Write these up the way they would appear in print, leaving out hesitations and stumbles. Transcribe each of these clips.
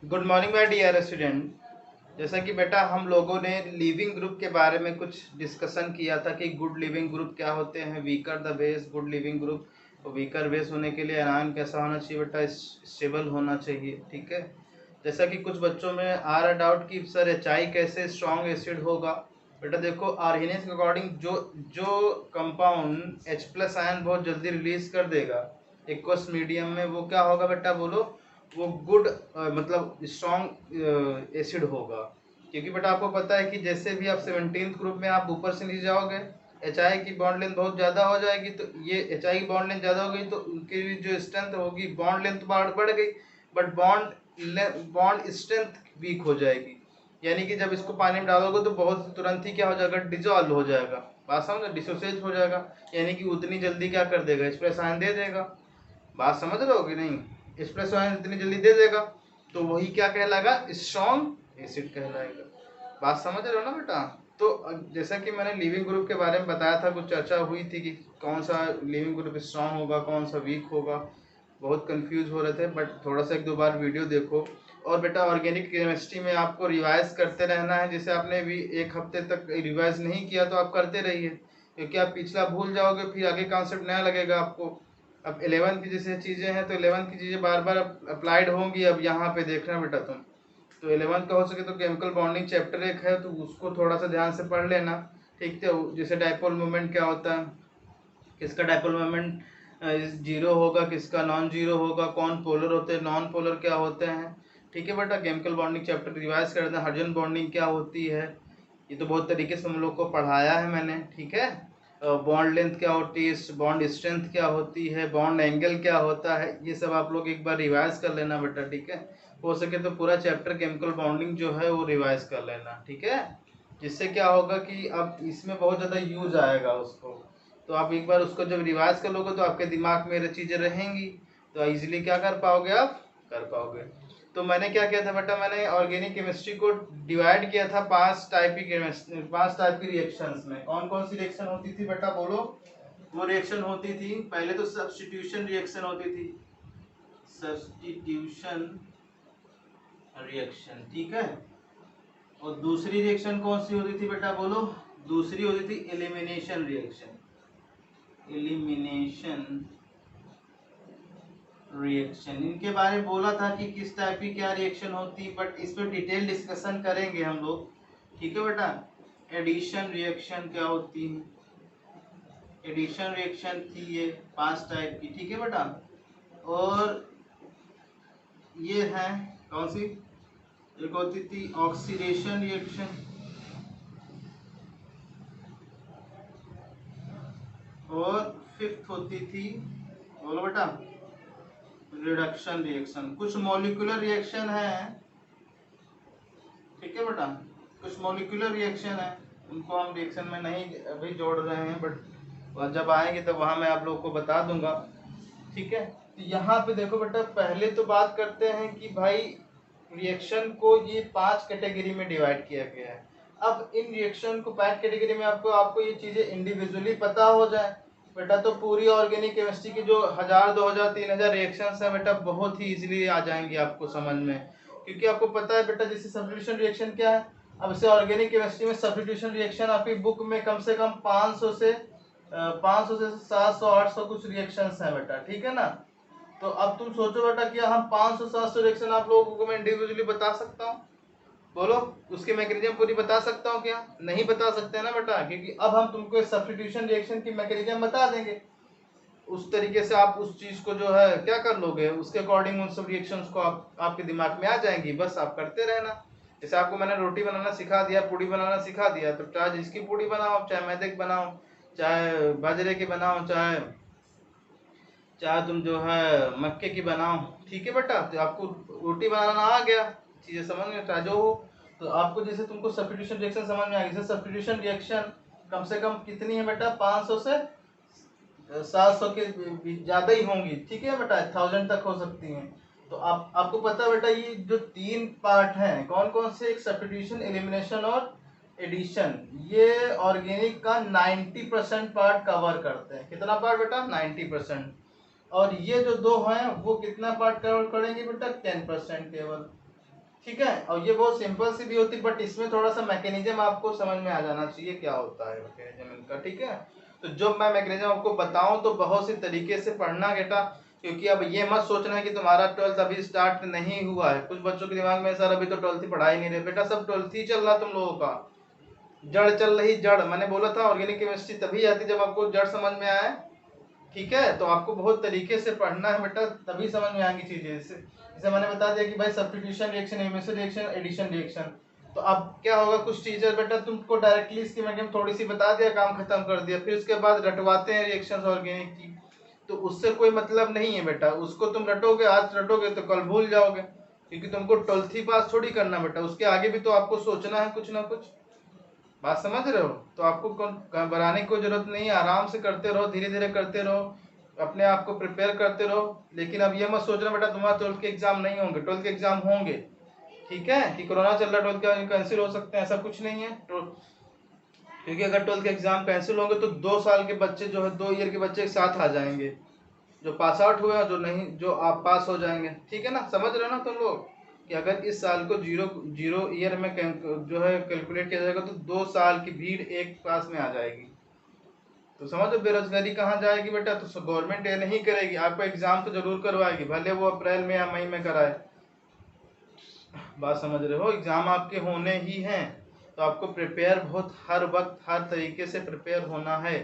Good morning my dear student. जैसा कि बेटा हम लोगों ने लिविंग ग्रुप के बारे में कुछ डिस्कशन किया था कि गुड लिविंग ग्रुप क्या होते हैं, weaker the base, good leaving group. तो वीकर बेस होने के लिए आयन कैसा होना चाहिए बेटा, स्टेबल होना चाहिए। ठीक है। जैसा कि कुछ बच्चों में आ रहा डाउट कि सर एचआई कैसे स्ट्रॉन्ग एसिड होगा। बेटा देखो, आर्हेनियस के अकॉर्डिंग जो जो कंपाउंड H प्लस आयन बहुत जल्दी रिलीज कर देगा एक्वस मीडियम में, वो क्या होगा बेटा बोलो, वो गुड मतलब स्ट्रॉन्ग एसिड होगा। क्योंकि बेटा आपको पता है कि जैसे भी आप 17th ग्रुप में आप ऊपर से नीचे जाओगे, एच आई की बॉन्ड लेंथ बहुत ज़्यादा हो जाएगी। तो ये एच आई की बॉन्ड लेंथ ज़्यादा हो गई तो उनकी जो स्ट्रेंथ होगी, बॉन्ड लेंथ बढ़ गई, बट बॉन्ड स्ट्रेंथ वीक हो जाएगी। यानी कि जब इसको पानी में डालोगे तो बहुत तुरंत ही क्या हो जाएगा, डिजॉल्व हो जाएगा। बात समझ, डिसोसिएट हो जाएगा। यानी कि उतनी जल्दी क्या कर देगा, एक्सप्रेस आयन दे देगा। बात समझ रहे हो कि नहीं? एक्सप्रेस आयन इतनी जल्दी दे देगा तो वही क्या कहलाएगा, स्ट्रॉन्ग एसिड कहलाएगा। बात समझ रहे हो ना बेटा? तो जैसा कि मैंने लिविंग ग्रुप के बारे में बताया था, कुछ चर्चा हुई थी कि कौन सा लिविंग ग्रुप स्ट्रॉन्ग होगा, कौन सा वीक होगा। बहुत कंफ्यूज हो रहे थे, बट थोड़ा सा एक दो बार वीडियो देखो। और बेटा ऑर्गेनिक केमिस्ट्री में आपको रिवाइज करते रहना है। जैसे आपने भी एक हफ्ते तक रिवाइज नहीं किया तो आप करते रहिए, क्योंकि आप पिछला भूल जाओगे, फिर आगे कॉन्सेप्ट नया लगेगा आपको। अब 11 की जैसे चीज़ें हैं तो 11 की चीज़ें बार बार अप्लाइड होंगी। अब यहाँ पे देखना बेटा तुम, तो 11 का हो सके तो केमिकल बॉन्डिंग चैप्टर एक है, तो उसको थोड़ा सा ध्यान से पढ़ लेना। ठीक है। जैसे डाइपोल मोमेंट क्या होता है, किसका डाइपोल मोमेंट जीरो होगा, किसका नॉन जीरो होगा, कौन पोलर होते हैं, नॉन पोलर क्या होते हैं। ठीक है बेटा, केमिकल बॉन्डिंग चैप्टर रिवाइज कर देना। हाइड्रोजन बॉन्डिंग क्या होती है, ये तो बहुत तरीके से हम लोग को पढ़ाया है मैंने। ठीक है। बॉन्ड लेंथ क्या होती है, बॉन्ड स्ट्रेंथ क्या होती है, बॉन्ड एंगल क्या होता है, ये सब आप लोग एक बार रिवाइज कर लेना बेटा। ठीक है। हो सके तो पूरा चैप्टर केमिकल बॉन्डिंग जो है वो रिवाइज कर लेना। ठीक है। जिससे क्या होगा कि अब इसमें बहुत ज़्यादा यूज आएगा उसको। तो आप एक बार उसको जब रिवाइज कर लोगे तो आपके दिमाग में ये चीज़ें रहेंगी, तो इजीली क्या कर पाओगे, आप कर पाओगे। तो मैंने क्या किया था बेटा, मैंने ऑर्गेनिक केमिस्ट्री को डिवाइड किया था 5 टाइप की रिएक्शंस में। कौन कौन सी रिएक्शन होती थी बेटा बोलो? वो रिएक्शन होती थी, पहले तो सब्स्टिट्यूशन रिएक्शन होती थी, सब्स्टिट्यूशन रिएक्शन। ठीक है। और दूसरी रिएक्शन कौन सी होती थी बेटा बोलो? दूसरी होती थी एलिमिनेशन रिएक्शन। एलिमिनेशन रिएक्शन, इनके बारे में बोला था कि किस टाइप की क्या रिएक्शन होती, बट इस पर डिटेल डिस्कशन करेंगे हम लोग। ठीक है बेटा। एडिशन रिएक्शन क्या होती है, एडिशन रिएक्शन थी ये 5 टाइप की। ठीक है बेटा। और ये है कौन सी, एक होती थी ऑक्सीडेशन रिएक्शन, और फिफ्थ होती थी, बोलो बेटा, रिडक्शन रिएक्शन। कुछ मॉलिक्यूलर रिएक्शन है, ठीक है बेटा, कुछ मॉलिक्यूलर रिएक्शन है, उनको हम रिएक्शन में नहीं अभी जोड़ रहे हैं, बट जब आएंगे तब वहाँ मैं आप लोगों को बता दूंगा। ठीक है। तो यहाँ पे देखो बेटा, पहले तो बात करते हैं कि भाई रिएक्शन को ये 5 कैटेगरी में डिवाइड किया गया है। अब इन रिएक्शन को 5 कैटेगरी में आपको आपको ये चीज़ें इंडिविजुअली पता हो जाए बेटा, तो पूरी ऑर्गेनिक केमिस्ट्री की जो 1000 2000 3000 रिएक्शंस है बेटा, बहुत ही इजीली आ जाएंगी आपको समझ में। क्योंकि आपको पता है बेटा, जैसे सब्स्टिट्यूशन रिएक्शन क्या है। अब से ऑर्गेनिक केमिस्ट्री में सब्स्टिट्यूशन रिएक्शन आपकी बुक में कम से कम 500 से 700 800 कुछ रिएक्शंस हैं बेटा। ठीक है ना? तो अब तुम सोचो बेटा कि हम 500 700 रिएक्शन आप लोगों को मैं इंडिविजुअली बता सकता हूँ? बोलो, उसके मैकेनिज्म पूरी बता सकता हूँ क्या? नहीं बता सकते ना बेटा, क्योंकि अब हम तुमको सब्स्टिट्यूशन रिएक्शन की मैकेनिज्म बता देंगे। उस तरीके से आप उस चीज को जो है क्या कर लोगे, उसके अकॉर्डिंग उन सब रिएक्शंस को आपके दिमाग में आ जाएंगी, बस आप करते रहना। जैसे आपको मैंने रोटी बनाना सिखा दिया, पूड़ी बनाना सिखा दिया, तो चाहे जिसकी पूड़ी बनाओ, चाहे मैदे की बनाओ, चाहे बाजरे की बनाओ, चाहे चाहे तुम जो है मक्के की बनाओ। ठीक है बेटा, तो आपको रोटी बनाना आ गया, चीजें समझ में, चाहे जो हो। तो आपको जैसे तुमको सब्स्टिट्यूशन रिएक्शन समझ में आ गई। जैसे सब्स्टिट्यूशन रिएक्शन कम से कम कितनी है बेटा, 500 से 700 के ज्यादा ही होंगी। ठीक है बेटा, 1000 तक हो सकती हैं। तो आपको पता है बेटा, ये जो 3 पार्ट हैं कौन कौन से, एक सब्स्टिट्यूशन, एलिमिनेशन और एडिशन, ये ऑर्गेनिक का 90% पार्ट कवर करते हैं। कितना पार्ट बेटा? 90%। और ये जो दो हैं वो कितना पार्ट कवर करेंगे बेटा? 10% केवल। ठीक है। और ये बहुत सिंपल सी भी होती है, बट इसमें थोड़ा सा मैकेनिज्म आपको समझ में आ जाना चाहिए क्या होता है मैकेनिज्म इनका। ठीक है, तो जो मैं मैकेनिज्म आपको बताऊं तो बहुत सी तरीके से पढ़ना बेटा, क्योंकि अब ये मत सोचना है कि तुम्हारा 12th अभी स्टार्ट नहीं हुआ है। कुछ बच्चों के दिमाग में सर अभी तो 12th ही पढ़ा ही नहीं रहे। बेटा सब 12th ही चल रहा तुम लोगों का, जड़ चल रही जड़। मैंने बोला था ऑर्गेनिक केमिस्ट्री तभी आती जब आपको जड़ समझ में आए। ठीक है, तो आपको बहुत तरीके से पढ़ना है बेटा, तभी समझ में आएंगी चीजें। जैसे मैंने बता दिया कि भाई substitution reaction, elimination reaction, addition reaction. तो अब क्या होगा, कुछ टीचर बेटा तुमको डायरेक्टली इसकी मैकेनिज्म थोड़ी सी बता दिया, काम खत्म कर दिया, फिर उसके बाद रटवाते हैं रिएक्शंस ऑर्गेनिक की। तो उससे कोई मतलब नहीं है बेटा, उसको तुम रटोगे, आज रटोगे तो कल भूल जाओगे, क्योंकि तुमको 12th ही पास थोड़ी करना बेटा, उसके आगे भी तो आपको सोचना है कुछ ना कुछ। बात समझ रहे हो? तो आपको घबराने की कोई जरूरत नहीं है, आराम से करते रहो, धीरे धीरे करते रहो, अपने आप को प्रिपेयर करते रहो। लेकिन अब ये मत सोचना बेटा तुम्हारा 12th के एग्जाम नहीं होंगे, 12th के एग्जाम होंगे। ठीक है, कि कोरोना चल रहा है 12th के कैंसिल हो सकते हैं, ऐसा कुछ नहीं है। क्योंकि अगर 12th के एग्जाम कैंसिल होंगे तो 2 साल के बच्चे जो है, 2 ईयर के बच्चे एक साथ आ जाएंगे, जो पास आउट हुए और जो नहीं, जो आप पास हो जाएंगे। ठीक है ना, समझ रहे हो ना तुम लोग, कि अगर इस साल को जीरो जीरो ईयर में जो है कैलकुलेट किया जाएगा तो 2 साल की भीड़ एक पास में आ जाएगी। तो समझो बेरोजगारी कहाँ जाएगी बेटा, तो गवर्नमेंट ये नहीं करेगी, आपको एग्जाम तो जरूर करवाएगी, भले वो अप्रैल में या मई में कराए। बात समझ रहे हो, एग्जाम आपके होने ही हैं, तो आपको प्रिपेयर बहुत हर वक्त हर तरीके से प्रिपेयर होना है।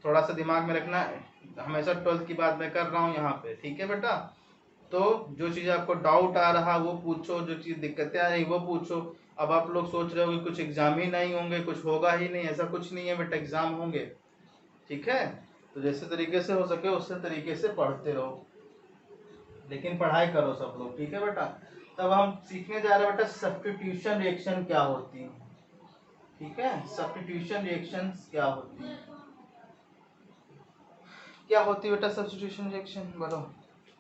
थोड़ा सा दिमाग में रखना, हमेशा 12th की बात मैं कर रहा हूँ यहाँ पे। ठीक है बेटा, तो जो चीज़ आपको डाउट आ रहा वो पूछो, जो चीज़ दिक्कतें आ रही वो पूछो। अब आप लोग सोच रहे हो कि कुछ एग्जाम ही नहीं होंगे, कुछ होगा ही नहीं, ऐसा कुछ नहीं है बेटा, एग्जाम होंगे। ठीक है, तो जैसे तरीके से हो सके उससे तरीके से पढ़ते रहो, लेकिन पढ़ाई करो सब लोग। ठीक है बेटा, तब हम सीखने जा रहे हैं बेटा सब्स्टिट्यूशन रिएक्शन क्या होती है। ठीक है, सब्स्टिट्यूशन रिएक्शंस क्या होती है, क्या होती है बेटा सब्स्टिट्यूशन रिएक्शन, बोलो।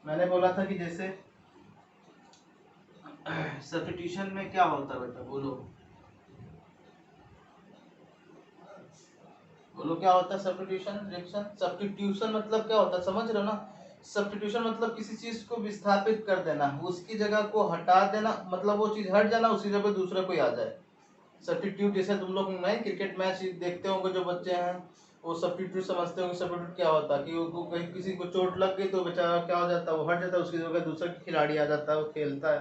मैंने बोला था कि जैसे सब्स्टिट्यूशन में क्या होता है बेटा, बोलो बोलो क्या होता है सब्स्टिट्यूशन रिएक्शन। सब्स्टिट्यूशन मतलब क्या होता है, समझ रहे हो ना? सब्स्टिट्यूशन मतलब किसी चीज को विस्थापित कर देना, उसकी जगह को हटा देना, मतलब वो चीज हट जाना, उसकी जगह पे दूसरा कोई आ जाए। सब्स्टिट्यूट, जैसे तुम लोग नहीं क्रिकेट मैच देखते होंगे, जो बच्चे हैं वो सब्स्टिट्यूट समझते होंगे। सब्स्टिट्यूट क्या होता है कि वो कहीं किसी को चोट लग गई तो बेचारा क्या हो जाता है, वो हट जाता है, उसकी जगह दूसरा खिलाड़ी आ जाता है, वो खेलता है।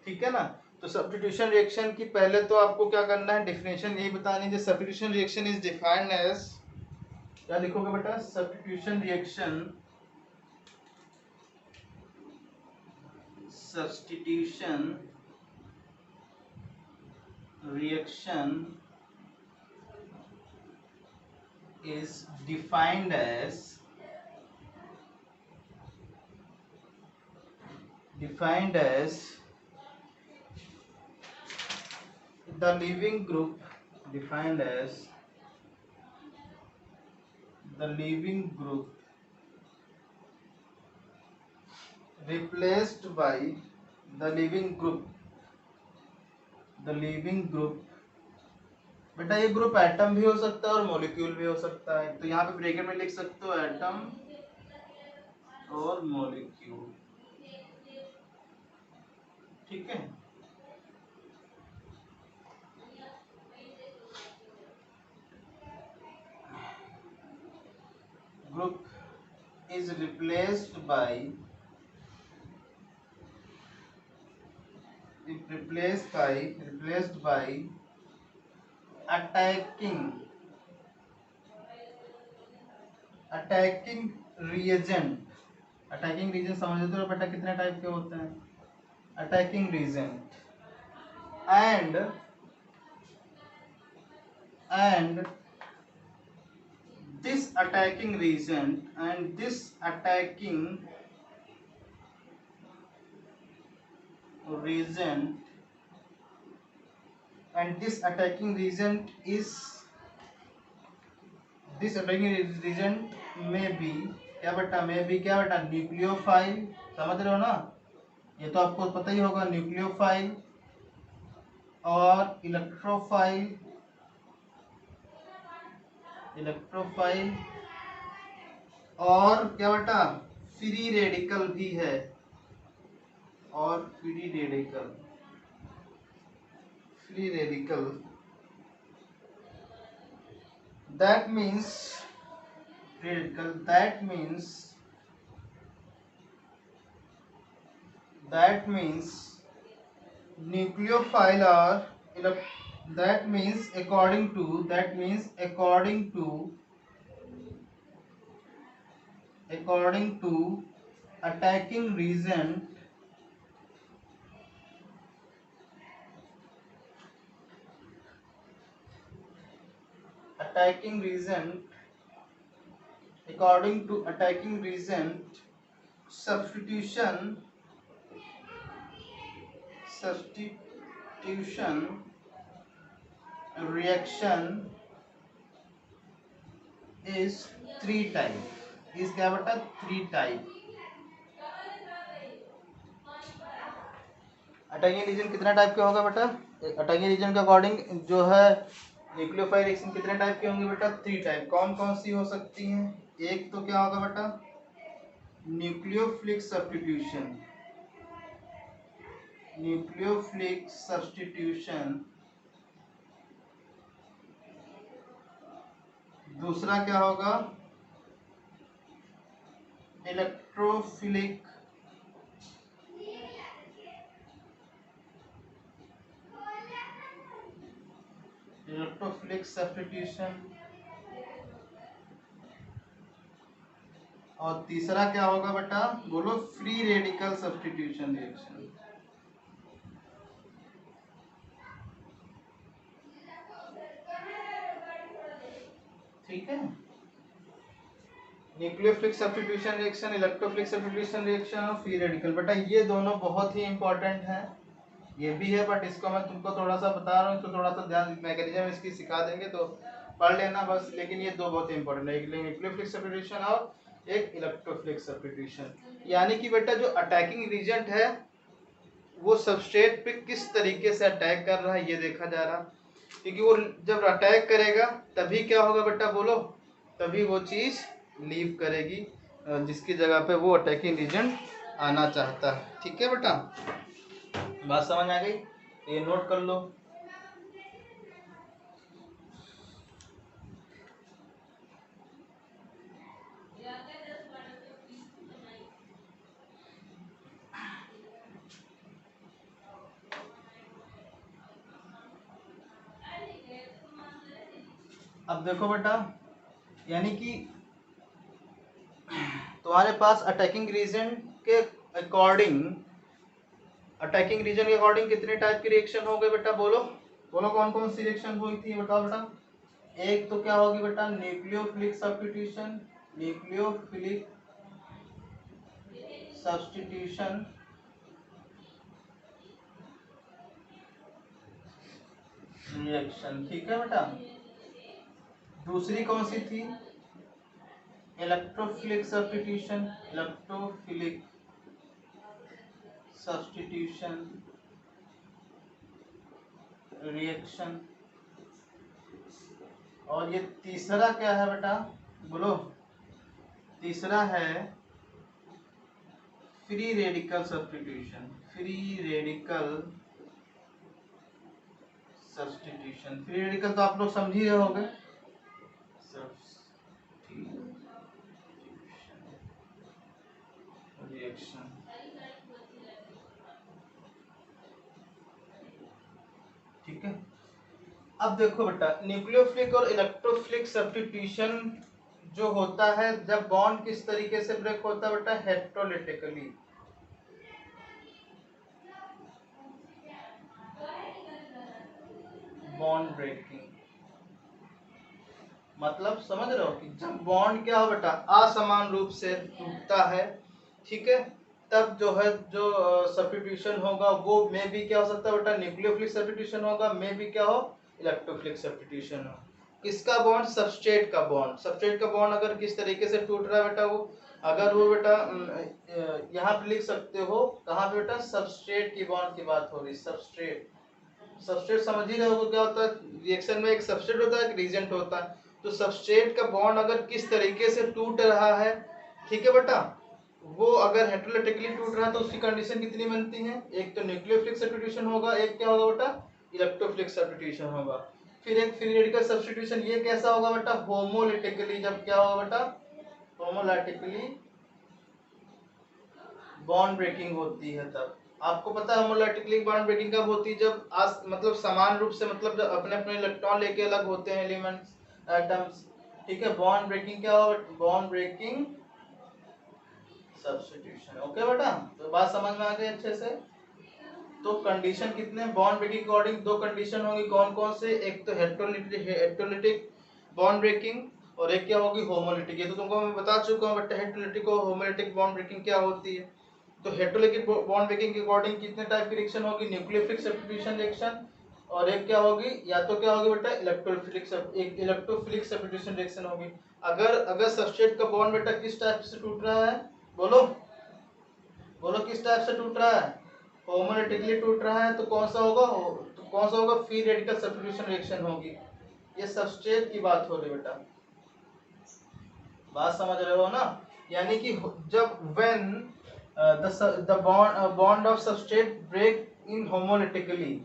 ठीक है ना, तो सब्स्टिट्यूशन रिएक्शन की पहले तो आपको क्या करना है, डेफिनेशन यही बतानी है। Substitution reaction is defined as, क्या लिखोगे बेटा, substitution reaction, substitution reaction is defined as the living group, defined as the living group replaced by the living group, the living group। बेटा ये ग्रुप एटम भी हो सकता है और मॉलिक्यूल भी हो सकता है, तो यहाँ पे ब्रैकेट में लिख सकते हो एटम और मॉलिक्यूल। ठीक है, group is replaced by attacking reagent। Attacking reagent समझते हो बेटा कितने टाइप के होते हैं, attacking reagent and this attacking reagent and this attacking reagent and this attacking reagent is, this attacking reagent may be क्या बेटा, may be क्या बेटा, न्यूक्लियोफाइल। समझ रहे हो ना, ये तो आपको पता ही होगा, न्यूक्लियोफाइल और इलेक्ट्रोफाइल और क्या बेटा, फ्री रेडिकल भी है, और free radical. free radical, that means free radical, that means nucleophile are that means according to attacking region, substitution reaction is three type, इस क्या बेटा थ्री टाइप। अटैकिंग रीजन कितना टाइप के होगा बेटा, अटैकिंग रीजन के अकॉर्डिंग जो है न्यूक्लियोफाइल रिएक्शन कितने टाइप के होंगे बेटा, थ्री टाइप। कौन कौन सी हो सकती हैं, एक तो क्या होगा बेटा न्यूक्लियोफिलिक सब्स्टिट्यूशन, दूसरा क्या होगा इलेक्ट्रोफिलिक सब्स्टिट्यूशन, और तीसरा क्या होगा बेटा बोलो फ्री रेडिकल सब्स्टिट्यूशन रिएक्शन। ठीक है, nucleophilic substitution reaction, electrophilic substitution reaction और फ्री रेडिकल। बेटा ये दोनों बहुत ही इंपॉर्टेंट हैं, ये भी है बट इसको मैं तुमको थोड़ा सा बता रहा हूँ तो थोड़ा सा ध्यान, मैकेनिज्म इसकी सिखा देंगे तो पढ़ लेना बस। लेकिन ये दो बहुत ही इंपॉर्टेंट है, एक न्यूक्लियोफिलिक सब्स्टिट्यूशन और एक इलेक्ट्रोफिलिक सब्स्टिट्यूशन। यानी कि बेटा जो अटैकिंग रीजेंट है वो सबस्ट्रेट पे किस तरीके से अटैक कर रहा है ये देखा जा रहा, क्योंकि वो जब अटैक करेगा तभी क्या होगा बेटा बोलो, तभी वो चीज लीव करेगी जिसकी जगह पे वो अटैकिंग रीजेंट आना चाहता है। ठीक है बेटा, बात समझ आ गई, ये नोट कर लो। अब देखो बेटा, यानी कि तुम्हारे पास अटैकिंग रीजन के अकॉर्डिंग कितने टाइप के रिएक्शन हो गए बेटा बोलो, बोलो कौन कौन सी रिएक्शन हुई थी बताओ बेटा। एक तो क्या होगी बेटा न्यूक्लियोफिलिक सब्स्टिट्यूशन रिएक्शन। ठीक है बेटा, दूसरी कौन सी थी इलेक्ट्रोफिलिक सब्स्टिट्यूशन रिएक्शन। और ये तीसरा क्या है बेटा बोलो, तीसरा है free radical substitution. Free radical तो आप लोग समझ ही रहे होंगे, रिएक्शन। ठीक है, अब देखो बेटा न्यूक्लियोफिलिक और इलेक्ट्रोफिलिक सब्स्टिट्यूशन जो होता है जब बॉन्ड किस तरीके से ब्रेक होता है बेटा हेटेरोलिटिकली। बॉन्ड ब्रेकिंग मतलब समझ रहे हो कि जब बॉन्ड क्या हो बेटा असमान रूप से टूटता है, ठीक है, तब जो है जो सब्स्टिट्यूशन होगा वो में भी क्या हो सकता है बेटा न्यूक्लियोफिलिक सब्स्टिट्यूशन होगा, में भी क्या हो इलेक्ट्रोफिलिक सब्स्टिट्यूशन हो। किसका बॉन्ड सबस्ट्रेट का बॉन्ड अगर किस तरीके से टूट रहा है बेटा वो, अगर वो बेटा यहाँ पे लिख सकते हो कहाँ पे बेटा सबस्ट्रेट की बॉन्ड की बात हो रही, सबस्ट्रेट समझ ही रहे हो क्या होता है, रिएक्शन में एक सबस्ट्रेट होता है एक रीजेंट होता है, तो सबस्ट्रेट का बॉन्ड अगर किस तरीके से टूट रहा है, ठीक है बेटा, वो अगर हेटेरोलिटिकली टूट रहा है तो उसकी कंडीशन कितनी बनती है, एक तो न्यूक्लियोफिलिक सब्स्टिट्यूशन होगा, एक क्या होगा बेटा इलेक्ट्रोफिलिक सब्स्टिट्यूशन होगा। फिर एक फ्री रेडिकल सब्स्टिट्यूशन, ये कैसा होगा बेटा, होमोलिटिकली, जब क्या होगा बेटा, होमोलिटिकली बॉन्ड ब्रेकिंग होती है तब। आपको पता है होमोलिटिकली बॉन्ड ब्रेकिंग कब होती है, जब मतलब समान रूप से, मतलब जब अपने अपने इलेक्ट्रॉन लेके अलग होते हैं एलिमेंट्स, एटम्स, ठीक है। बॉन्ड ब्रेकिंग क्या होगा, बॉन्ड ब्रेकिंग सब्स्टिट्यूशन। ओके बेटा, तो बात समझ में आ गई अच्छे से। तो कंडीशन कितने बॉन्ड ब्रेकिंग अकॉर्डिंग, दो कंडीशन होगी, कौन कौन से, एक तो हेटेरोलिटिक बॉन्ड ब्रेकिंग और एक क्या होगी, होमोलिटिक। ये तो तुमको मैं बता चुका हूँ, बट हेटेरोलिटिक और होमोलिटिक बॉन्ड ब्रेकिंग क्या होती है। तो हेटेरोलिटिक बॉन्ड ब्रेकिंग के अकॉर्डिंग कितने टाइप की रिएक्शन होगी, न्यूक्लियोफिलिक सब्स्टिट्यूशन रिएक्शन, और एक क्या होगी, या तो क्या होगी बेटा, इलेक्ट्रोफिलिक सब्स्टिट्यूशन रिएक्शन होगी। अगर सबस्ट्रेट का बॉन्ड बेटा किस टाइप से टूट रहा है, बोलो बोलो किस टाइप से टूट रहा है, होमोलिटिकली टूट रहा है, तो कौन सा होगा, तो कौन सा होगा, फ्री रेडिकल सब्स्टिट्यूशन रिएक्शन होगी। ये सबस्ट्रेट की बात हो रही बेटा, बात समझ रहे हो ना। यानी कि जब when the bond of substrate break in homolytically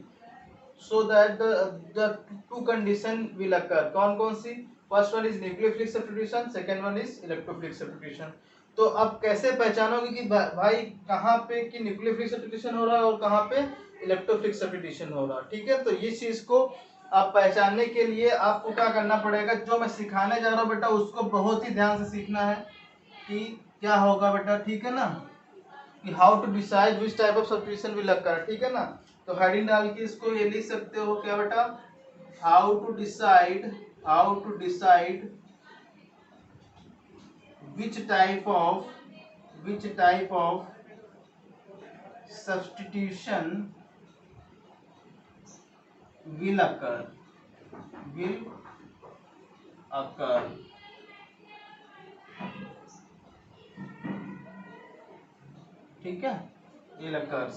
so that the two condition will occur, कौन कौन सी, first one is nucleophilic substitution, second one is electrophilic substitution. तो अब कैसे पहचानोगे कि भाई कहाँ पे कि न्यूक्लियोफिलिक सब्स्टिट्यूशन हो रहा है और कहाँ पे इलेक्ट्रोफिलिक सब्स्टिट्यूशन हो रहा है, ठीक है। तो इस चीज को आप पहचानने के लिए आपको क्या करना पड़ेगा, जो मैं सिखाने जा रहा हूँ बेटा उसको बहुत ही ध्यान से सीखना है कि क्या होगा बेटा, ठीक है ना, कि how to decide which type of substitution will occur, ठीक है ना। तो हेडिंग डाल के इसको ये लिख सकते हो क्या बेटा, how to decide which type of substitution will occur, ठीक है, विल अकर्स।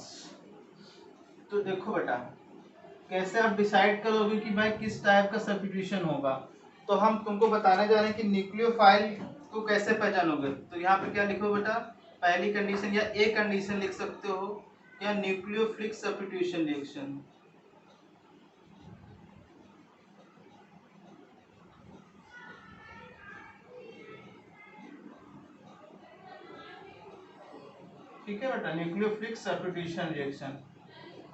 तो देखो बेटा कैसे आप डिसाइड करोगे कि भाई किस टाइप का सब्स्टिट्यूशन होगा। तो हम तुमको बताने जा रहे हैं कि न्यूक्लियोफाइल को कैसे पहचानोगे। तो यहाँ पे क्या लिखो बेटा, पहली कंडीशन या ए कंडीशन लिख सकते हो, या न्यूक्लियोफिलिक सब्स्टिट्यूशन रिएक्शन। ठीक है बेटा, न्यूक्लियोफिलिक सब्स्टिट्यूशन रिएक्शन।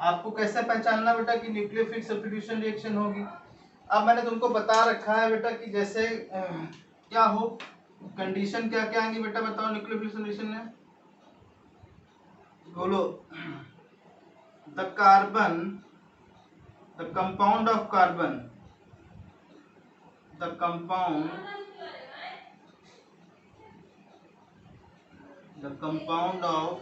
आपको कैसे पहचानना बेटा कि न्यूक्लियोफिलिक सब्स्टिट्यूशन रिएक्शन होगी। अब मैंने तुमको बता रखा है बेटा कि जैसे क्या हो, कंडीशन क्या क्या आएंगी बेटा, बताओ न्यूक्लियोफिलिक सब्स्टिट्यूशन में, बोलो। The compound of carbon, the compound of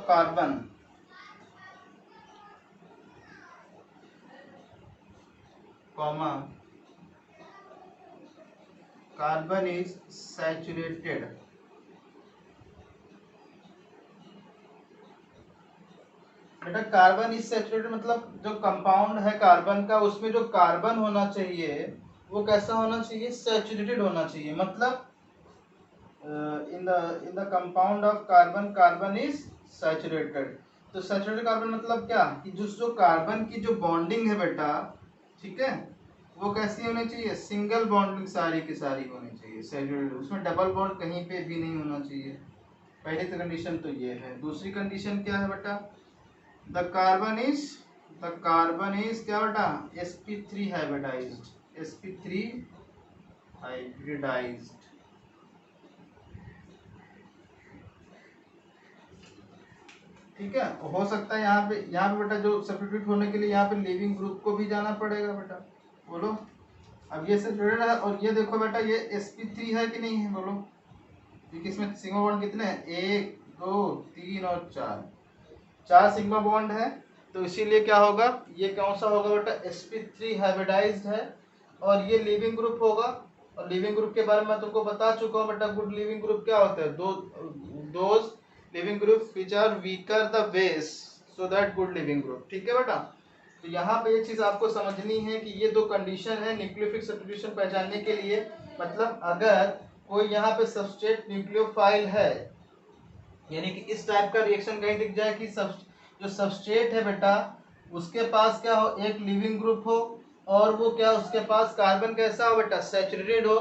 carbon comma carbon is saturated, बेटा कार्बन इज सैचुरेटेड मतलब जो कंपाउंड है कार्बन का उसमें जो कार्बन होना चाहिए वो कैसा होना चाहिए, सैचुरेटेड होना चाहिए। मतलब in the compound of carbon is saturated. तो सैचुरेटेड कार्बन मतलब क्या कि जो कार्बन की जो बॉन्डिंग है बेटा, ठीक है, वो कैसी होनी चाहिए, सिंगल बॉन्डिंग सारी की सारी होनी चाहिए सैचुरेटेड, उसमें डबल बॉन्ड कहीं पे भी नहीं होना चाहिए। पहली तो कंडीशन तो ये है। दूसरी कंडीशन क्या है बेटा, द कार्बन इज क्या बेटा, sp3 हाइब्रिडाइज्ड, sp3 हाइब्रिडाइज्ड, ठीक है। हो सकता है यहाँ पे बेटा जो सब्स्टिट्यूट होने के लिए यहाँ पे लिविंग ग्रुप को भी जाना पड़ेगा बेटा, बोलो। अब ये सैचुरेटेड है और ये देखो बेटा ये sp3 है कि नहीं है, बोलो। क्योंकि इसमें सिग्मा बॉन्ड कितने हैं, 1 2 3 और 4 सिग्मा बॉन्ड है। तो इसीलिए क्या होगा, ये कौन सा होगा बेटा, sp3 हाइब्रिडाइज्ड है और ये लिविंग ग्रुप होगा। और लिविंग ग्रुप के बारे में मैं तुमको बता चुका हूँ बेटा, गुड लिविंग ग्रुप क्या होता है, those leaving group which are weaker the base so that good leaving group, ठीक है बेटा। तो यहाँ पे ये चीज आपको समझनी है कि ये दो कंडीशन है न्यूक्लियोफिलिक सब्स्टिट्यूशन पहचानने के लिए। मतलब अगर कोई यहाँ पे सबस्ट्रेट न्यूक्लियोफाइल है, यानी कि इस टाइप का रिएक्शन कहीं दिख जाए कि जो सबस्ट्रेट है बेटा उसके पास क्या हो, एक लिविंग ग्रुप हो, और वो क्या उसके पास कार्बन कैसा हो बेटा, सैचुरेटेड हो,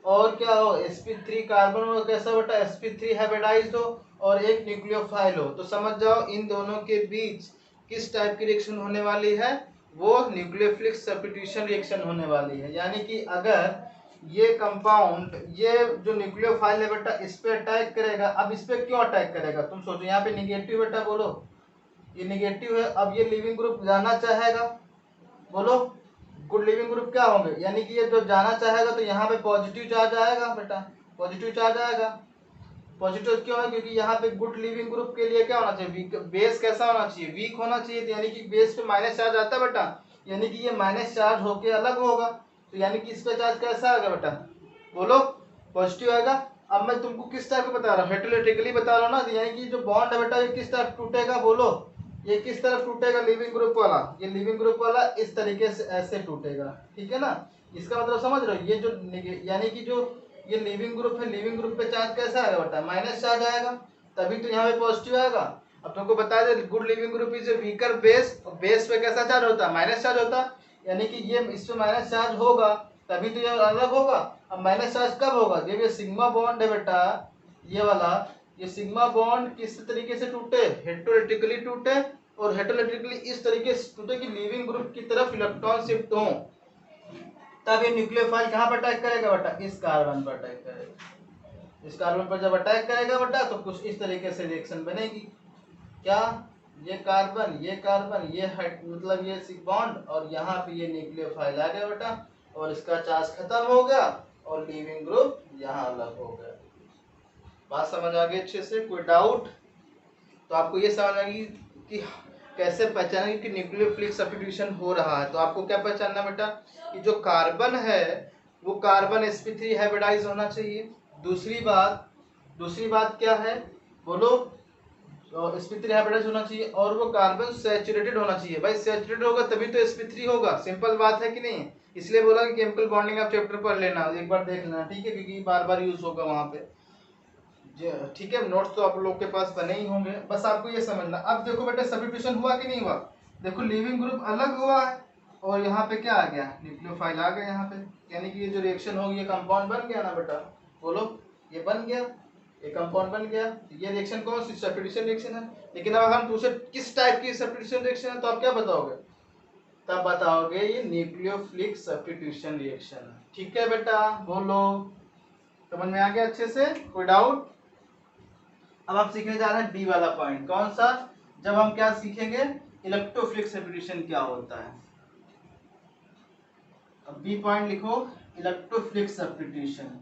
और क्या हो sp3 कार्बन हो कैसा बेटा, sp3 हाइब्रिडाइज्ड हो, और एक न्यूक्लियोफाइल हो। तो समझ जाओ इन दोनों के बीच किस टाइप की रिएक्शन होने वाली है, वो न्यूक्लियोफिलिक सब्स्टिट्यूशन रिएक्शन होने वाली है। यानी कि अगर ये कंपाउंड, ये जो न्यूक्लियोफाइल है बेटा इस पे अटैक करेगा, अब इस पे क्यों अटैक करेगा तुम सोचो, यहाँ पे निगेटिव बेटा बोलो, ये निगेटिव है, अब ये लिविंग ग्रुप जाना चाहेगा, बोलो गुड लिविंग ग्रुप क्या होंगे, यानी कि ये जो जाना चाहेगा तो यहाँ पे पॉजिटिव चार्ज आएगा बेटा, पॉजिटिव चार्ज आएगा। पॉजिटिव क्यों है, क्योंकि यहाँ पे गुड लिविंग ग्रुप के लिए क्या होना चाहिए, वीक बेस कैसा होना चाहिए, वीक होना चाहिए, तो यानी कि बेस पे माइनस चार्ज आता है बेटा, यानी कि ये माइनस चार्ज होके अलग होगा, तो यानी कि इस पे चार्ज कैसा आएगा बेटा, बोलो पॉजिटिव आएगा। अब मैं तुमको किस टाइप का बता रहा हूँ, हेटेरोटिकली बता रहा हूँ ना, यानी कि जो बॉन्ड है बेटा ये किस तरफ टूटेगा, बोलो ये किस तरफ टूटेगा, लिविंग ग्रुप वाला, ये लिविंग ग्रुप वाला इस तरीके से ऐसे टूटेगा, ठीक है ना। इसका मतलब समझ रहे हो, ये जो यानी कि जो ये लिविंग ग्रुप है, लिविंग ग्रुप पे चार्ज कैसा आएगा बेटा, माइनस चार्ज आएगा, तभी तो यहाँ पे पॉजिटिव आएगा। अब तुमको बता दे good leaving group is a weaker base, और बेस पे कैसा चार्ज होता है, माइनस चार्ज होता है, यानी कि ये इस पे माइनस चार्ज होगा तभी तो ये अलग होगा। अब माइनस चार्ज कब होगा, जब ये सिग्मा बॉन्ड है बेटा, ये वाला, ये सिग्मा बॉन्ड किस तरीके से टूटे, हेटेरोटिकली टूटे, और हेटेरोटिकली इस तरीके से टूटे कि लिविंग ग्रुप की तरफ इलेक्ट्रॉन शिफ्ट हो, तब ये न्यूक्लियोफाइल कहाँ पर अटैक करेगा बेटा, इस कार्बन पर अटैक करेगा। इस कार्बन पर जब अटैक करेगा बेटा तो कुछ इस तरीके से रिएक्शन बनेगी, क्या, ये कार्बन ये कार्बन ये मतलब ये बॉन्ड, और यहाँ पे ये न्यूक्लियोफाइल आ गया बेटा, और इसका चार्ज खत्म हो गया, और लिविंग ग्रुप यहाँ अलग हो गया। बात समझ आ गई अच्छे से, कोई डाउट? तो आपको ये समझ आ गई कि कैसे पहचानेंगे कि न्यूक्लियोफिलिक सब्स्टिट्यूशन हो रहा है। तो आपको क्या पहचानना बेटा, कि जो कार्बन है वो कार्बन sp3 हाइब्रिडाइज होना चाहिए। दूसरी बात क्या है, बोलो, sp3 हाइब्रिडाइज होना चाहिए, और वो कार्बन सैचुरेटेड होना चाहिए। भाई सैचुरेटेड होगा तभी तो sp3 होगा, सिंपल बात है कि नहीं। इसलिए बोला कि केमिकल बॉन्डिंग आप चैप्टर पढ़ लेना, एक बार देख लेना, ठीक है, क्योंकि बार बार यूज होगा वहां पे, ठीक है। नोट्स तो आप लोग के पास बने ही होंगे, बस आपको ये समझना। अब देखो बेटा सब्स्टिट्यूशन हुआ कि नहीं हुआ, देखो लिविंग ग्रुप अलग हुआ है, और यहाँ पे क्या आ गया, न्यूक्लियोफाइल आ गया यहाँ पे, यानी कि ये जो रिएक्शन होगी ये कंपाउंड बन गया ना बेटा, बोलो ये बन गया, ये कंपाउंड बन गया। ये रिएक्शन कौन सी, सब्स्टिट्यूशन रिएक्शन है। लेकिन अब हम पूछे किस टाइप की सब्स्टिट्यूशन रिएक्शन है, तो आप क्या बताओगे, तब बताओगे ये न्यूक्लियोफिलिक सब्स्टिट्यूशन रिएक्शन है, ठीक है बेटा, बोलो समझ में आ गया अच्छे से, कोई डाउट? अब हम सीखने जा रहे हैं बी वाला पॉइंट, कौन सा, जब हम क्या सीखेंगे, इलेक्ट्रोफिलिक सब्स्टिट्यूशन क्या होता है। अब बी पॉइंट लिखो, electrophilic substitution.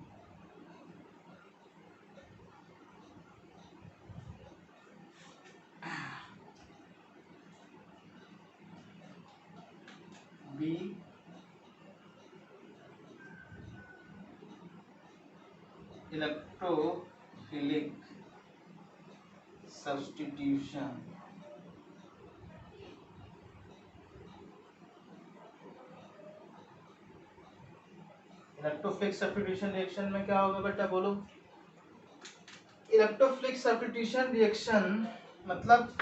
B electrophilic substitution. Electrophilic substitution reaction में क्या होगा बेटा, बोलो। इलेक्ट्रोफिलिक सब्स्टिट्यूशन रिएक्शन मतलब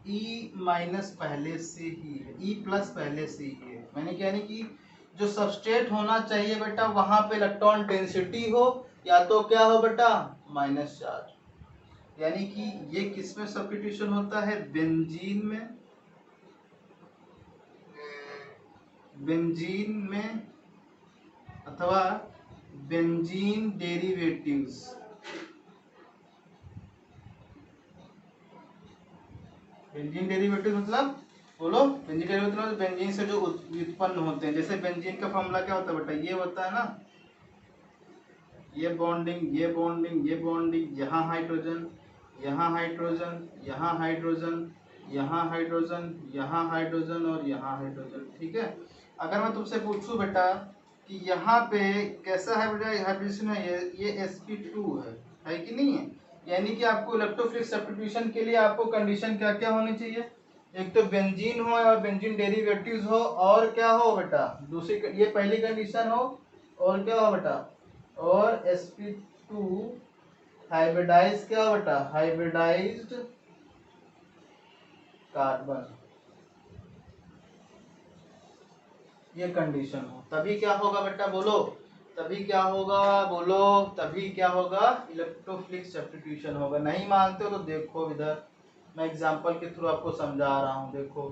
E माइनस पहले से ही है, E प्लस पहले से ही है, मैंने क्या, यानी कि जो सबस्ट्रेट होना चाहिए बेटा वहां पे इलेक्ट्रॉन डेंसिटी हो, या तो क्या हो बेटा, माइनस चार्ज। यानी कि ये किस में सब्स्टिट्यूशन होता है, बेंजीन में, बेंजीन में अथवा बेंजीन डेरिवेटिव्स। बेंजीन डेरिवेटिव मतलब, बोलो बेंजीन डेरिवेटिव मतलब बेंजीन से जो उत्पन्न होते हैं। जैसे बेंजीन का फॉर्मूला क्या होता है बेटा, ये होता है ना, ये बॉन्डिंग ये बॉन्डिंग ये बॉन्डिंग, यहाँ हाइड्रोजन यहाँ हाइड्रोजन यहाँ हाइड्रोजन यहाँ हाइड्रोजन यहाँ हाइड्रोजन और यहाँ हाइड्रोजन, ठीक है। अगर मैं तुमसे पूछूं बेटा कि यहाँ पे कैसा हाइब्रिडेशन है, ये sp2 है कि नहीं है, यानी कि आपको इलेक्ट्रोफिलिक सब्स्टिट्यूशन के लिए आपको कंडीशन क्या क्या होनी चाहिए, एक तो बेंजीन हो और बेंजीन डेरिवेटिव्स हो, और क्या हो बेटा, दूसरी ये पहली कंडीशन हो, और क्या हो बेटा, और sp2 हाइब्रिडाइज क्या बेटा, हाइब्रिडाइज्ड कार्बन, ये कंडीशन हो तभी क्या होगा बेटा बोलो, तभी क्या होगा बोलो, तभी क्या होगा, इलेक्ट्रोफिलिक सब्स्टिट्यूशन होगा। नहीं मानते हो तो देखो इधर, मैं एग्जांपल के थ्रू आपको समझा रहा हूँ। देखो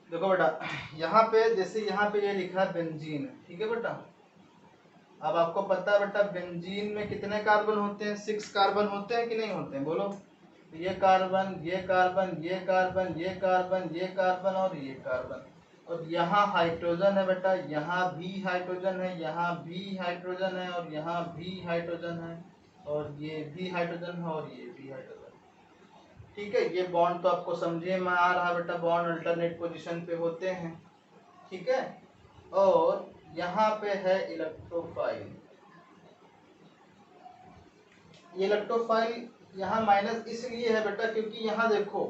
देखो बेटा, यहाँ पे जैसे यहाँ पे ये लिखा है बेंजीन, ठीक है बेटा। अब आपको पता है बेटा बेंजीन में कितने कार्बन होते हैं, 6 कार्बन होते हैं कि नहीं होते हैं बोलो। ये कार्बन, ये कार्बन, ये कार्बन, ये कार्बन, ये कार्बन और ये कार्बन, और यहाँ हाइड्रोजन है बेटा, यहाँ भी हाइड्रोजन है, यहाँ भी हाइड्रोजन है, और यहाँ भी हाइड्रोजन है, और ये भी हाइड्रोजन है, और ये भी हाइड्रोजन। ठीक है, ये बॉन्ड तो आपको समझे में आ रहा बेटा, बॉन्ड अल्टरनेट पोजीशन पे होते हैं। ठीक है, और यहाँ पे है इलेक्ट्रोफाइल। ये इलेक्ट्रोफाइल यहाँ माइनस इसलिए है बेटा क्योंकि यहाँ देखो,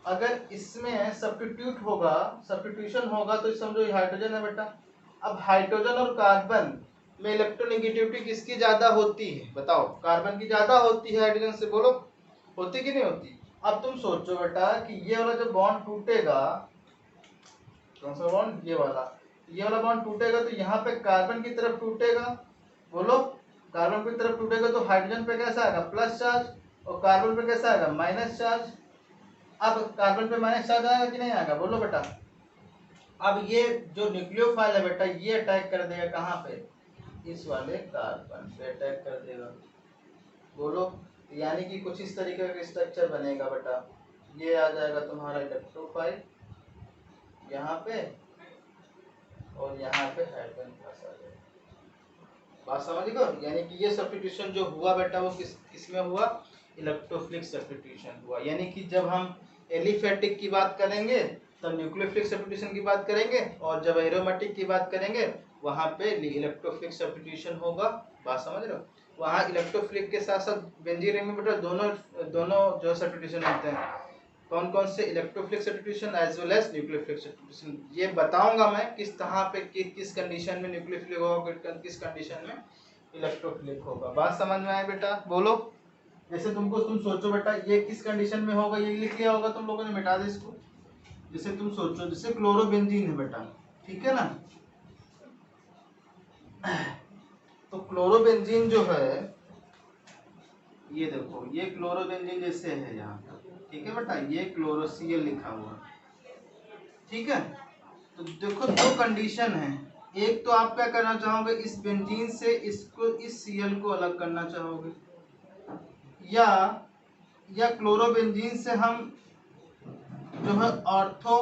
अगर इसमें सब्स्टिट्यूट होगा, सब्स्टिट्यूशन होगा तो समझो ये हाइड्रोजन है बेटा। अब हाइड्रोजन और कार्बन में इलेक्ट्रोनेगेटिविटी किसकी ज्यादा होती है बताओ, कार्बन की ज्यादा होती है हाइड्रोजन से, बोलो होती कि नहीं होती। अब तुम सोचो बेटा कि ये वाला जो बॉन्ड टूटेगा, कौन सा बॉन्ड, ये वाला बॉन्ड टूटेगा तो यहाँ पे कार्बन की तरफ टूटेगा, बोलो कार्बन की तरफ टूटेगा तो हाइड्रोजन पे कैसा आएगा, प्लस चार्ज, और कार्बन पे कैसा आएगा, माइनस चार्ज। अब कार्बन पे माइनस चार्ज आएगा कि नहीं आएगा बोलो बेटा। अब ये जो न्यूक्लियोफाइल है बेटा, ये अटैक कर देगा कहाँ पे, इस वाले कार्बन पे अटैक कर देगा, बोलो। यानी कि कुछ इस तरीके का स्ट्रक्चर बनेगा बेटा, ये आ जाएगा तुम्हारा इलेक्ट्रोफाइल यहाँ पे, और यहाँ पे हाइड्रोजन प्लस आ जाएगा। बात समझ गए, यानी कि ये सब्स्टिट्यूशन जो हुआ बेटा वो किसमें हुआ, इलेक्ट्रोफिलिक सब्स्टिट्यूशन हुआ। यानी कि जब हम एलिफेटिक की बात करेंगे तब न्यूक्लियोफिलिक सब्स्टिट्यूशन की बात करेंगे, और जब एरोमेटिक की बात करेंगे वहाँ पे इलेक्ट्रोफिलिक सब्स्टिट्यूशन होगा। बात समझ रहे हो, वहाँ इलेक्ट्रोफिलिक के साथ साथ बेंजीन रिंग में बेटा दोनों जो सब्स्टिट्यूशन होते हैं, कौन कौन से, electrophilic substitution as well as nucleophilic substitution. ये बताऊंगा मैं किस तरह पे किस कंडीशन में न्यूक्लियोफिलिक होगा, किस कंडीशन में इलेक्ट्रोफिलिक होगा। बात समझ में आए बेटा बोलो। जैसे तुम सोचो बेटा ये किस कंडीशन में होगा, ये लिख लिया होगा तुम लोगों ने, मिटा दे इसको। जैसे तुम सोचो, जैसे क्लोरोबेंजीन है बेटा, ठीक है ना, तो क्लोरोबेंजीन जो है, ये देखो ये क्लोरोबेंजीन जैसे है यहाँ, ठीक है बेटा, ये क्लोरोसीएल लिखा हुआ, ठीक है। तो देखो दो कंडीशन है, एक तो आप क्या करना चाहोगे, इस बेंजीन से इसको, इस सीएल को अलग करना चाहोगे, या क्लोरोबेंजीन से हम जो है ऑर्थो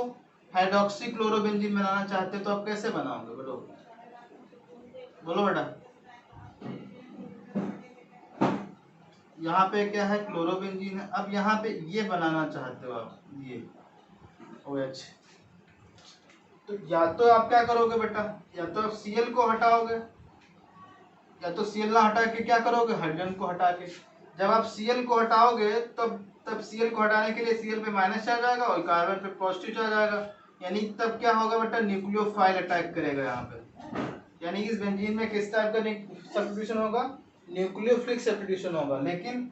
हाइड्रोक्सी क्लोरोबेंजीन बनाना चाहते हैं, तो आप कैसे बनाओगे बोलो, बोलो बेटा। यहाँ पे क्या है, क्लोरोबेंजीन है, अब यहाँ पे ये बनाना चाहते हो आप, ये OH, तो या तो आप क्या करोगे बेटा, या तो आप Cl को हटाओगे, या तो Cl ना हटा के क्या करोगे, हाइड्रोजन को हटा के। जब आप Cl को हटाओगे तब Cl को हटाने के लिए Cl पे माइनस चार्ज आएगा और कार्बन पे पॉजिटिव चार्ज आएगा, यानी तब क्या होगा बेटा, न्यूक्लियोफाइल अटैक करेगा यहाँ पे। यानी इस बेंजीन में किस टाइप का सब्स्टिट्यूशन होगा, न्यूक्लियोफिलिक सब्स्टिट्यूशन होगा। लेकिन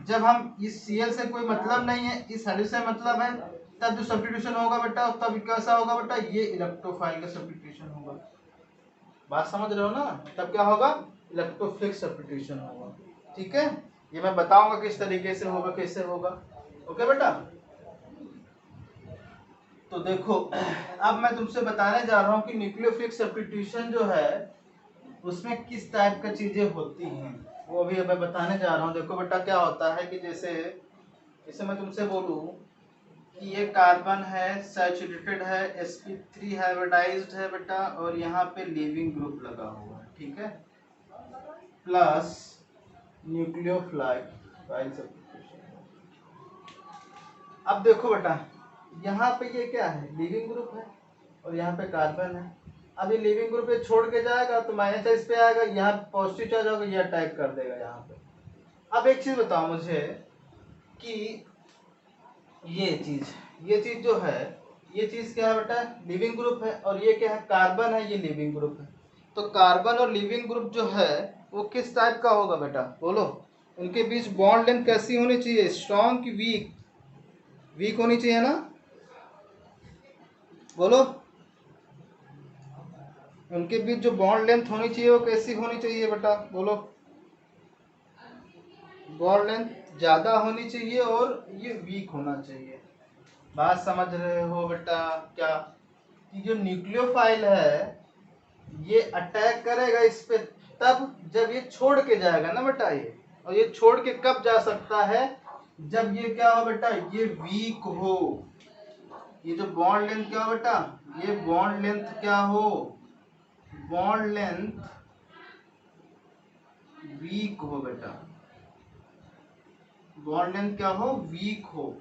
जब हम इस Cl से कोई मतलब नहीं है, इस हाइड्रोजन से मतलब है, तब जो सब्स्टिट्यूशन होगा बेटा तब कैसा होगा बेटा, ये इलेक्ट्रोफाइल का सब्स्टिट्यूशन होगा। बात समझ रहे हो ना, तब क्या होगा, इलेक्ट्रोफिलिक सब्स्टिट्यूशन होगा। ठीक है, ये मैं बताऊंगा किस तरीके से होगा, कैसे होगा। ओके बेटा, तो देखो अब मैं तुमसे बताने जा रहा हूँ कि न्यूक्लियोफिलिक सब्स्टिट्यूशन जो है उसमें किस टाइप का चीजें होती हैं, वो भी मैं बताने जा रहा हूँ। देखो बेटा क्या होता है कि जैसे मैं तुमसे बोलूँ कि ये कार्बन है, सैचुरेटेड है, sp3 हाइब्रिडाइज्ड है बेटा, और यहाँ पे लीविंग ग्रुप लगा हुआ है, ठीक है, प्लस न्यूक्लियोफाइल सब्स्टिट्यूशन। अब देखो बेटा यहाँ पे ये क्या है, लीविंग ग्रुप है, और यहाँ पे कार्बन है। अब ये लीविंग ग्रुप पे छोड़ के जाएगा तो माइनस चार्ज पे आएगा, यहाँ पॉजिटिव चार्ज होगा, ये अटैक कर देगा यहाँ पे। अब एक चीज बताओ मुझे कि ये चीज जो है, ये चीज क्या है बेटा, लिविंग ग्रुप है, और ये क्या है, कार्बन है, ये लिविंग ग्रुप है। तो कार्बन और लिविंग ग्रुप जो है वो किस टाइप का होगा बेटा बोलो, उनके बीच बॉन्ड लेंथ कैसी होनी चाहिए, स्ट्रॉन्ग की वीक, वीक होनी चाहिए ना, बोलो। उनके बीच जो बॉन्ड लेंथ होनी चाहिए वो कैसी होनी चाहिए बेटा, बोलो। बॉन्ड लेंथ ज्यादा होनी चाहिए और ये वीक होना चाहिए। बात समझ रहे हो बेटा क्या, कि जो न्यूक्लियोफाइल है ये अटैक करेगा इस पे तब जब ये छोड़ के जाएगा ना बेटा ये, और ये छोड़ के कब जा सकता है, जब ये क्या हो बेटा, ये वीक हो। ये जो बॉन्ड लेंथ क्या हो बेटा, ये बॉन्ड लेंथ क्या हो, बॉन्ड लेंथ वीक हो बेटा, बॉन्ड लेंथ क्या हो, वीक हो,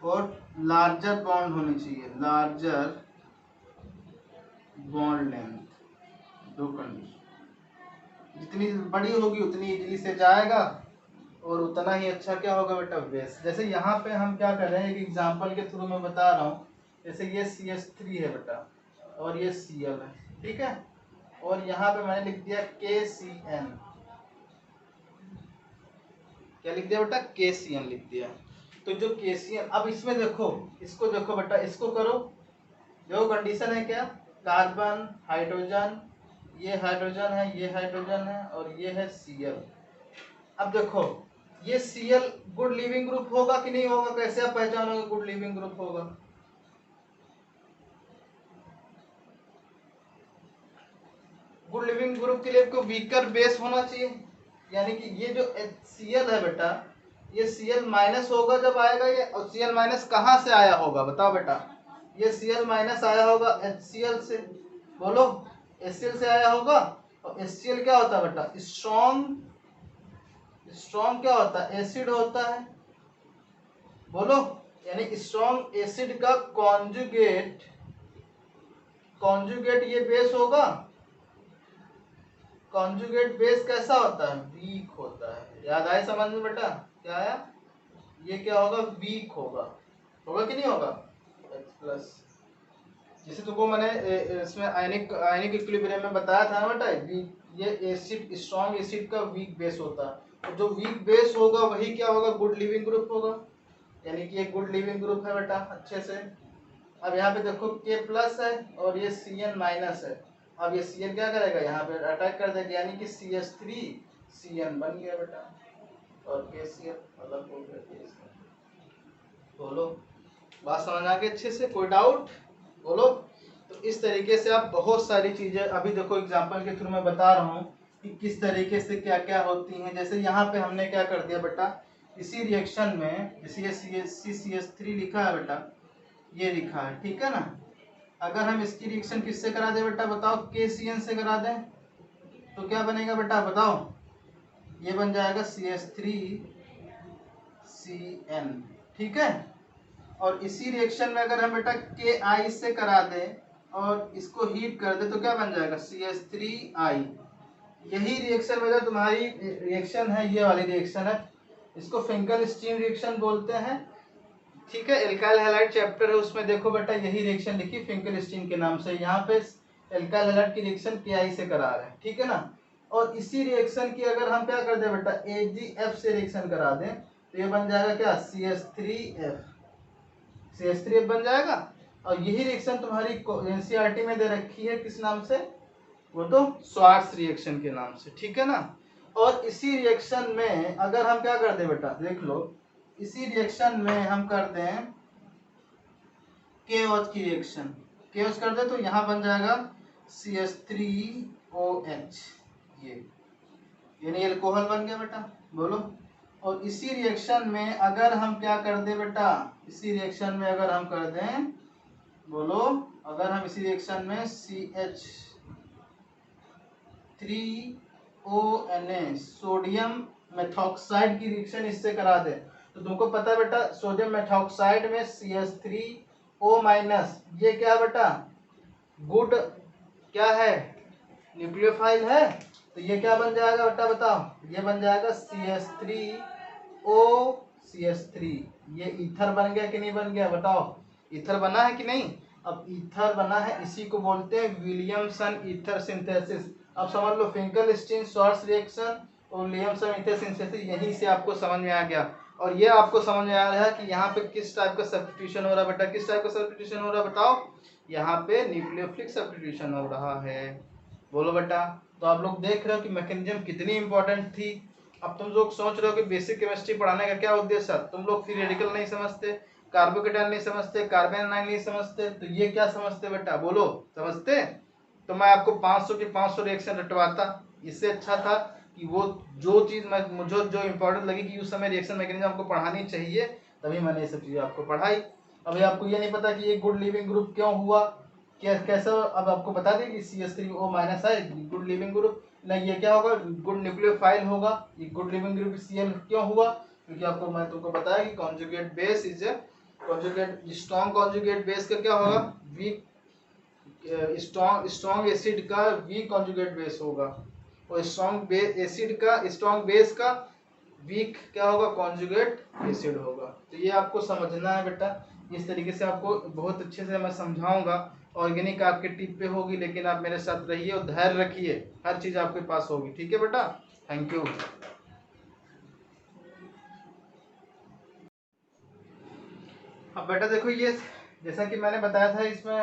और लार्जर बॉन्ड होनी चाहिए, लार्जर बॉन्ड लेंथ। दो कंडीशन, जितनी बड़ी होगी उतनी इजीली से जाएगा और उतना ही अच्छा क्या होगा बेटा, बेस। जैसे यहाँ पे हम क्या कर रहे हैं, एक एग्जांपल के थ्रू मैं बता रहा हूँ। जैसे ये CH3 है बेटा और ये Cl है, ठीक है, और यहाँ पे मैंने लिख दिया KCN, क्या लिख दिया बेटा, KCN लिख दिया। तो जो KCN, अब इसमें देखो, इसको देखो बेटा, इसको करो, जो कंडीशन है क्या, कार्बन हाइड्रोजन, ये हाइड्रोजन है, ये हाइड्रोजन है, और ये है Cl। अब देखो ये Cl गुड लिविंग ग्रुप होगा कि नहीं होगा, कैसे आप पहचानोगे गुड लिविंग ग्रुप होगा, गुड लिविंग ग्रुप के लिए आपको वीकर बेस होना चाहिए। यानी कि ये जो Cl है बेटा, ये Cl माइनस होगा जब आएगा ये, और Cl माइनस कहाँ से आया होगा बताओ बेटा, ये Cl माइनस आया होगा HCl से, बोलो, HCl से आया होगा। और HCl क्या होता है बेटा, स्ट्रॉन्ग, स्ट्रॉन्ग क्या होता है, एसिड होता है, बोलो। यानी स्ट्रॉन्ग एसिड का कॉन्जुगेट, कॉन्जुगेट ये बेस होगा। कॉन्जुगेट बेस कैसा होता है, वीक होता है। याद आए समझ में बेटा, क्या आया, ये क्या होगा, वीक होगा, होगा कि नहीं होगा, H प्लस। जैसे तुमको मैंने इसमें आयनिक आयनिक इक्विलिब्रियम में बताया था ना बेटा, ये एसिड, स्ट्रॉन्ग एसिड का वीक बेस होता है। तो जो वीक बेस होगा वही क्या होगा, गुड लिविंग ग्रुप होगा। यानी कि ये गुड लिविंग ग्रुप है बेटा, अच्छे से। अब यहाँ पे देखो K प्लस है और ये Cn माइनस है। अब ये Cn क्या करेगा, यहाँ पे अटैक कर देगा, यानी कि CH3 Cn बन गया बेटा, और KCl अलग हो गया। बोलो, बात समझ आ गई अच्छे से, कोई डाउट, बोलो। तो इस तरीके से आप बहुत सारी चीजें, अभी देखो एग्जांपल के थ्रू मैं बता रहा हूँ कि किस तरीके से क्या क्या होती हैं। जैसे यहाँ पे हमने क्या कर दिया बेटा, इसी रिएक्शन में, जैसे CH3 लिखा है बेटा, ये लिखा है, ठीक है ना। अगर हम इसकी रिएक्शन किससे करा दें बेटा, बताओ, KCN से करा दें, तो क्या बनेगा बेटा बताओ, ये बन जाएगा CH3CN, ठीक है। और इसी रिएक्शन में अगर हम बेटा KI से करा दें और इसको हीट कर दे तो क्या बन जाएगा, CH3I। यही रिएक्शन में जो तुम्हारी रिएक्शन है, ये वाली रिएक्शन है, इसको फिंकल-स्टीन रिएक्शन बोलते हैं, ठीक है। एल्काइल हैलाइड चैप्टर है, उसमें देखो बेटा यही रिएक्शन लिखी फिंकल-स्टीन के नाम से। यहाँ पे एल्काइल हैलाइड की रिएक्शन KI से करा रहे हैं, ठीक है ना। और इसी रिएक्शन की अगर हम क्या कर दें बेटा, AgF से रिएक्शन करा दें तो ये बन जाएगा क्या, CH3F, CH3F बन जाएगा। और यही रिएक्शन तुम्हारी NCERT में दे रखी है, किस नाम से, वो तो स्वार्ट्स रिएक्शन के नाम से, ठीक है ना। और इसी रिएक्शन में अगर हम क्या कर दें बेटा, देख लो, इसी रिएक्शन में हम कर दें KOH की रिएक्शन, KOH कर दे तो यहाँ बन जाएगा CH3OH, ये यानी एल्कोहल बन गया बेटा, बोलो। और इसी रिएक्शन में अगर हम क्या कर दें बेटा, इसी रिएक्शन में अगर हम कर दें, बोलो, अगर हम इसी रिएक्शन में CH3ONA सोडियम मेथॉक्साइड की रिएक्शन इससे करा दें तो तुमको पता है बेटा, सोडियम मेथॉक्साइड में CH3O- ये क्या बेटा, गुड क्या है, न्यूक्लियोफाइल है। तो ये क्या बन जाएगा बेटा बताओ, ये बन जाएगा CH3O CH3। ये ईथर बन गया कि नहीं बन गया बताओ, ईथर बना है कि नहीं। अब ईथर बना है, इसी को बोलते हैं विलियमसन ईथर सिंथेसिस। अब समझ लो, फिंकल-स्टीन स्वार्ट्ज रिएक्शन और लियम ईथर सिंथेसिस यहीं से आपको समझ में आ गया। और ये आपको समझ में आ रहा है कि यहाँ पे किस टाइप का सब्स्टिट्यूशन हो रहा है बेटा, किस टाइप का सब्स्टिट्यूशन हो रहा है बताओ, यहाँ पे न्यूक्लियोफिलिक सब्स्टिट्यूशन हो रहा है। बोलो बेटा। तो आप लोग देख रहे हो कि मैकेनिज्म कितनी इंपॉर्टेंट थी। अब तुम लोग सोच रहे हो कि बेसिक केमिस्ट्री पढ़ाने का क्या उद्देश्य है, तुम लोग फ्री रेडिकल नहीं समझते, कार्बोकेटाइन नहीं समझते, कार्बन एनाइन नहीं समझते, तो ये क्या समझते बेटा, बोलो समझते। तो मैं आपको 500 के 500 रिएक्शन रटवाता, इससे अच्छा था कि वो जो चीज़ मुझे जो इम्पोर्टेंट लगी कि उस समय रिएक्शन मैकेनिज्म आपको पढ़ानी चाहिए, तभी मैंने ये सब चीज़ें आपको पढ़ाई। अभी आपको ये नहीं पता कि ये गुड लिविंग ग्रुप क्यों हुआ, कैसा, अब आपको बता दें कि CH3O- है गुड लिविंग ग्रुप, नहीं ये क्या होगा, गुड न्यूक्लियोफाइल होगा। ये गुड लिविंग ग्रुप Cl क्यों हुआ, क्योंकि आपको मैं तुमको बताया कि conjugate base is conjugate, strong conjugate base का क्या होगा, वीक, स्ट्रॉन्ग एसिड का वीक कॉन्जुगेट बेस होगा, और स्ट्रॉन्ग एसिड का, स्ट्रॉन्ग बेस का वीक क्या होगा, कॉन्जुगेट एसिड होगा। तो ये आपको समझना है बेटा, इस तरीके से आपको बहुत अच्छे से मैं समझाऊंगा। ऑर्गेनिक आपके टिप पे होगी, लेकिन आप मेरे साथ रहिए और धैर्य रखिए, हर चीज़ आपके पास होगी, ठीक है बेटा। Thank you. अब बेटा देखो, ये जैसा कि मैंने बताया था, इसमें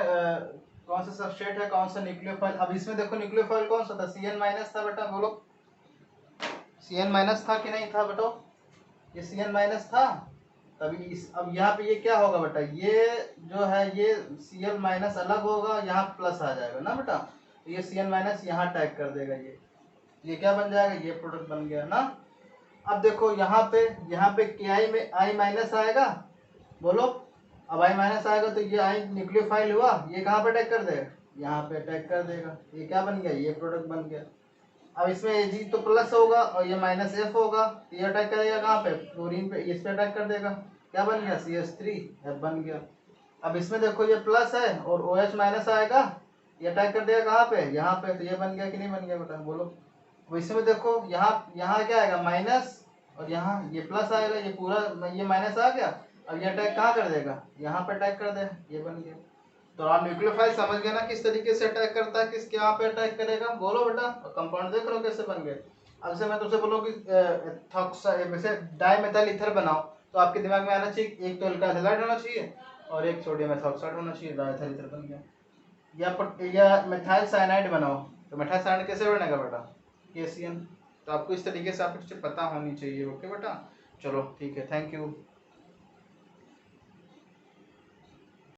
कौन सा सबस्ट्रेट है, कौन सा न्यूक्लियोफाइल। अब इसमें देखो न्यूक्लियोफाइल कौन सा था, Cn- था बेटा, बोलो Cn- था कि नहीं था बेटा, ये Cn- था। तभी इस, अब यहाँ पे ये क्या होगा बेटा, ये जो है ये Cl- अलग होगा, यहाँ प्लस आ जाएगा ना बेटा, तो ये Cn- यहाँ टैग कर देगा, ये क्या बन जाएगा, ये प्रोडक्ट बन गया ना। अब देखो यहाँ पे Ki में I- आएगा, बोलो, अब I- आएगा तो ये I न्यूक्लियोफाइल हुआ, ये कहाँ पे अटैक कर देगा, यहाँ पे अटैक कर देगा, ये क्या बन गया, ये प्रोडक्ट बन गया। अब इसमें Ag तो प्लस होगा और ये -F होगा, ये अटैक करेगा कहाँ पे, फ्लोरीन पे, इस पे अटैक कर देगा, क्या बन गया, CH3F बन गया। अब इसमें देखो ये प्लस है और OH- आएगा, ये अटैक कर देगा कहाँ पे, यहाँ पे, तो ये बन गया कि नहीं बन गया बेटा, बोलो। अब इसमें देखो यहाँ क्या आएगा, माइनस, और यहाँ ये प्लस आएगा, ये पूरा ये माइनस आ गया। अब ये अटैक कहाँ कर देगा, यहाँ पे अटैक कर दे, ये बन गया। तो आप न्यूक्लियोफाइल समझ गए ना, किस तरीके से अटैक करता है, किस यहाँ पे अटैक करेगा, बोलो बेटा। कंपाउंड देख रहे हो कैसे बन गए। अब से मैं तुमसे बोलूँ कि वैसे डाईमेथाइल ईथर बनाओ, तो आपके दिमाग में आना चाहिए एक तो अल्काइल हैलाइड होना चाहिए और एक सोडियम एथॉक्साइड होना चाहिए, डाईमेथाइल ईथर बन गया। या मेथाइल साइनाइड बनाओ, तो मेथाइल साइनाइड कैसे बनेगा बेटा, KCN। तो आपको इस तरीके से आपको पता होनी चाहिए, ओके बेटा। चलो ठीक है, थैंक यू।